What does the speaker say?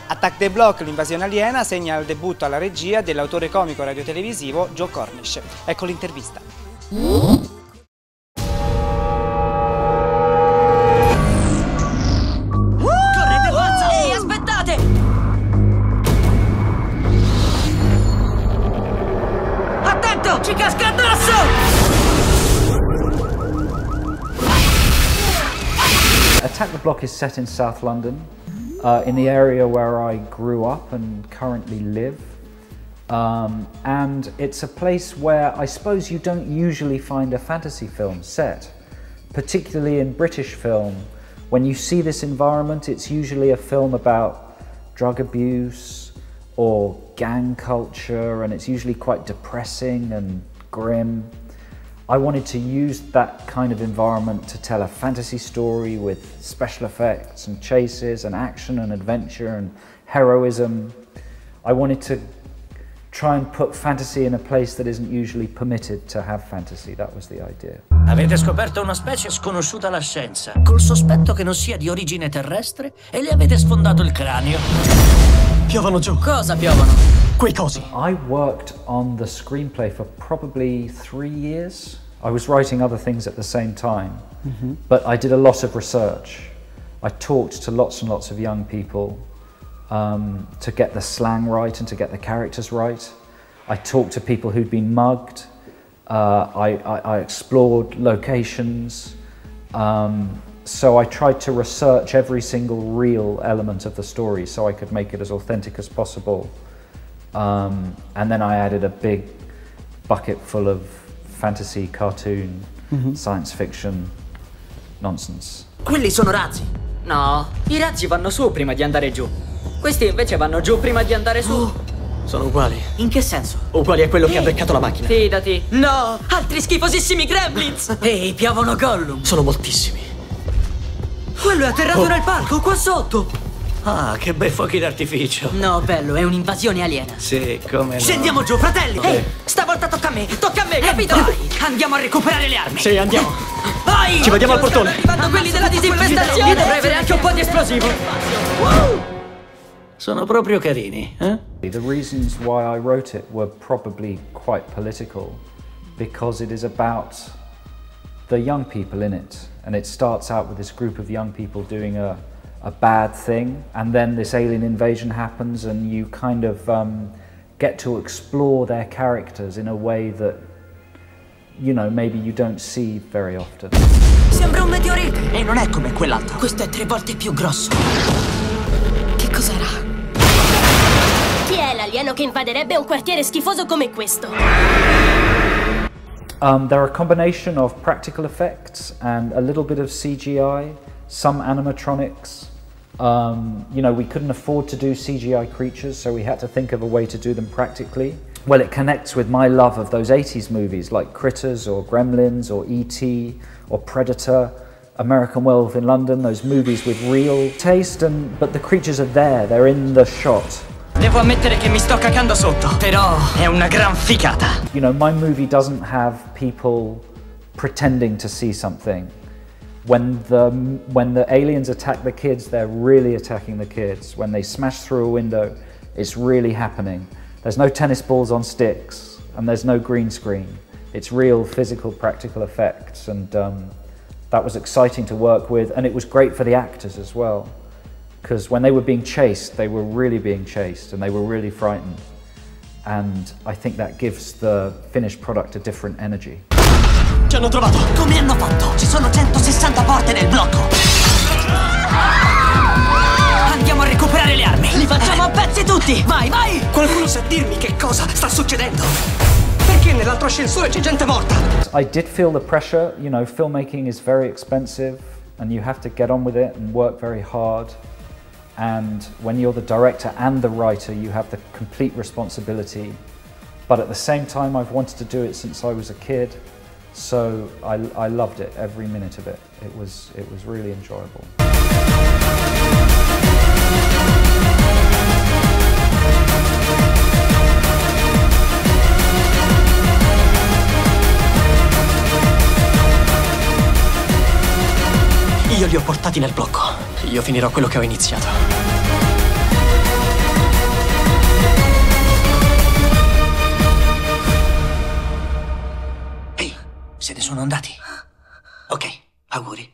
Attack the Block, l'invasione aliena, segna il debutto alla regia dell'autore comico radiotelevisivo Joe Cornish. Ecco l'intervista. Correte, forza! Ehi, aspettate! Attento, ci casca addosso! Attack the Block is set in South London, in the area where I grew up and currently live. And it's a place where I suppose you don't usually find a fantasy film set, particularly in British film. When you see this environment, it's usually a film about drug abuse or gang culture, and it's usually quite depressing and grim. I wanted to use that kind of environment to tell a fantasy story with special effects and chases and action and adventure and heroism. I wanted to try and put fantasy in a place that isn't usually permitted to have fantasy. That was the idea. Avete scoperto una specie sconosciuta alla scienza, col sospetto che non sia di origine terrestre, e le avete sfondato il cranio. Piovono giù. Cosa piovono? Quei cosi. I worked on the screenplay for probably 3 years. I was writing other things at the same time, but I did a lot of research. I talked to lots and lots of young people to get the slang right and to get the characters right. I talked to people who'd been mugged. I explored locations. So I tried to research every single real element of the story so I could make it as authentic as possible. And then I added a big bucket full of fantasy, cartoon, science fiction nonsense. Quelli sono razzi. No, i razzi vanno su prima di andare giù. Questi invece vanno giù prima di andare su. Sono uguali. In che senso? Uguali a quello che ha beccato la macchina. Fidati. No, altri schifosissimi gremlins. Ehi, piovono Gollum. Sono moltissimi. Quello è atterrato nel parco, qua sotto. Ah, che bei fuochi d'artificio. No, bello, è un'invasione aliena. Sì, come no. Scendiamo giù, fratelli. Okay. Stavolta tocca a me, capito? Vai, andiamo a recuperare le armi. Sì, andiamo. Vai! Ci vediamo al portone. Arrivando quelli della disinfestazione. Io dovrei avere anche un po' di esplosivo. Sono proprio carini, eh? The reasons why I wrote it were probably quite political, because it is about the young people in it, and it starts out with this group of young people doing a bad thing, and then this alien invasion happens, and you kind of get to explore their characters in a way that, you know, maybe you don't see very often. Sembra un meteorite e non è come quell'altro. Questo è 3 volte più grosso. Che cos'era? Chi è l'alieno che invaderebbe un quartiere schifoso come questo? They're a combination of practical effects and a little bit of CGI, some animatronics. You know, we couldn't afford to do CGI creatures, so we had to think of a way to do them practically. Well, it connects with my love of those 80s movies like Critters or Gremlins or E.T. or Predator, American Werewolf in London, those movies with real taste, but the creatures are there, they're in the shot. Devo ammettere che mi sto cacando sotto, però è una gran figata. You know, my movie doesn't have people pretending to see something. When the aliens attack the kids, they're really attacking the kids. When they smash through a window, it's really happening. There's no tennis balls on sticks, and there's no green screen. It's real physical, practical effects, and that was exciting to work with, and it was great for the actors as well. Because when they were being chased, they were really being chased and they were really frightened. And I think that gives the finished product a different energy. Ci hanno trovato! Come hanno fatto? Ci sono 160 porte nel blocco! Andiamo a recuperare le armi! Li facciamo a pezzi tutti! Vai, vai! Qualcuno sa dirmi che cosa sta succedendo? Perché nell'altro ascensore c'è gente morta? I did feel the pressure. You know, filmmaking is very expensive and you have to get on with it and work very hard. And when you're the director and the writer, you have the complete responsibility. But at the same time, I've wanted to do it since I was a kid, so I loved it, every minute of it. It was really enjoyable. Io li ho portati nel blocco. io finirò quello che ho iniziato. Ehi, se ne sono andati. Ok, auguri.